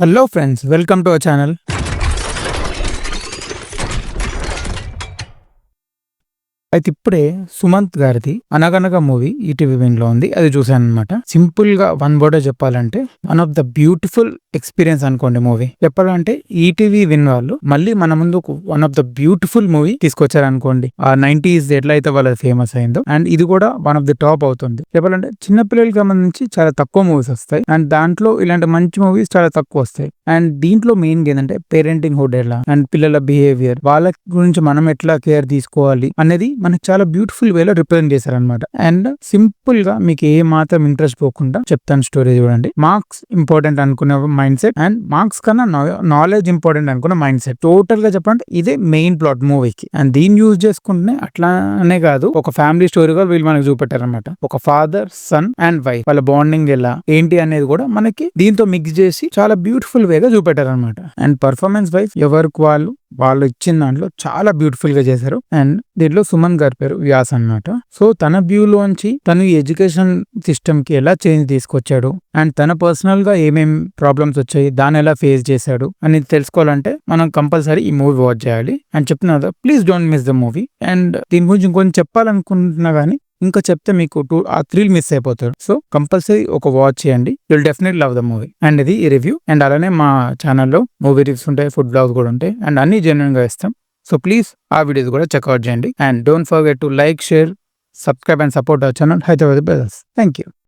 Hello friends, welcome to our channel. అయితే ఇప్పుడే సుమంత్ గారిది 'అనగనగా' మూవీ ఈటీవీ విన్‌లో ఉంది. అది చూశాననమాట. సింపుల్‌గా వన్ వర్డ్‌లో చెప్పాలంటే one of the beautiful experience అనుకోండి మూవీ. చెప్పాలంటే ఈటీవీ విన్ వాళ్ళు మళ్ళీ మన ముందుకు one of the beautiful movie తీసుకొచ్చారనుకోండి. ఆ 90s ఎట్లయితే వాళ్ళది ఫేమస్ అయిందో అండ్ ఇది కూడా వన్ ఆఫ్ ది టాప్ అవుతుంది. చెప్పాలంటే చిన్న పిల్లలకి సంబంధించి చాలా తక్కువ మూవీస్ వస్తాయి. అండ్ దాంట్లో ఇలాంటి మంచి మూవీస్ చాలా తక్కువ వస్తాయి. అండ్ దీంట్లో మెయిన్‌గా ఏందంటే పేరెంటింగ్ హుడ్ ఎలా అండ్ పిల్లల బిహేవియర్ వాళ్ళ గురించి మనం ఎట్లా కేర్ తీసుకోవాలి అనేది మనకి చాలా బ్యూటిఫుల్ వేలో రిప్రజెంట్ చేశారనమాట. అండ్ సింపుల్ గా మీకు ఏ మాత్రం ఇంట్రెస్ట్ పోకుండా చెప్తాను స్టోరీ చూడండి. మార్క్స్ ఇంపార్టెంట్ అనుకునే మైండ్ సెట్ అండ్ మార్క్స్ కన్నా నాలెడ్జ్ ఇంపార్టెంట్ అనుకున్న మైండ్ సెట్. టోటల్ గా చెప్పాలంటే ఇదే మెయిన్ ప్లాట్ మూవీకి. అండ్ దీన్ని యూజ్ చేసుకుంటే అట్లానే కాదు, ఒక ఫ్యామిలీ స్టోరీగా వీళ్ళు మనకు చూపెట్టారనమాట. ఒక ఫాదర్ సన్ అండ్ వైఫ్ వాళ్ళ బాండింగ్ ఎలా ఏంటి అనేది కూడా మనకి దీంతో మిక్స్ చేసి చాలా బ్యూటిఫుల్ వేగా చూపెట్టారనమాట. అండ్ పర్ఫార్మెన్స్ వైజ్ ఎవరికి వాళ్ళు ఇచ్చిన దాంట్లో చాలా బ్యూటిఫుల్ గా చేశారు. అండ్ దీంట్లో సుమన్ గారి పేరు వ్యాస్ అన్నమాట. సో తన వ్యూలోంచి తను ఈ ఎడ్యుకేషన్ సిస్టమ్ కి ఎలా చేంజ్ తీసుకొచ్చాడు అండ్ తన పర్సనల్ గా ఏమేం ప్రాబ్లమ్స్ వచ్చాయి, దాన్ని ఎలా ఫేస్ చేశాడు అని తెలుసుకోవాలంటే మనం కంపల్సరీ ఈ మూవీ వాచ్ చేయాలి. అండ్ చెప్తున్నా కదా, please don't miss the movie. And దీని గురించి ఇంకొంచెం చెప్పాలనుకుంటున్నా గానీ ఇంకా చెప్తే మీకు ఆ థ్రిల్ మిస్ అయిపోతారు. సో కంపల్సరీ ఒక వాచ్ చేయండి, you'll definitely love the movie. And ఇది ఈ రివ్యూ. అండ్ అలానే మా ఛానల్లో మూవీ రివ్యూస్ ఉంటాయి, ఫుడ్ బ్లాగ్స్ కూడా ఉంటాయి అండ్ అన్ని జెన్యున్ గా ఇస్తాం. సో ప్లీజ్ ఆ వీడియోస్ కూడా చెక్అవుట్ చేయండి. And don't forget to like, share, subscribe and support our channel Hyderabad brothers. Thank you.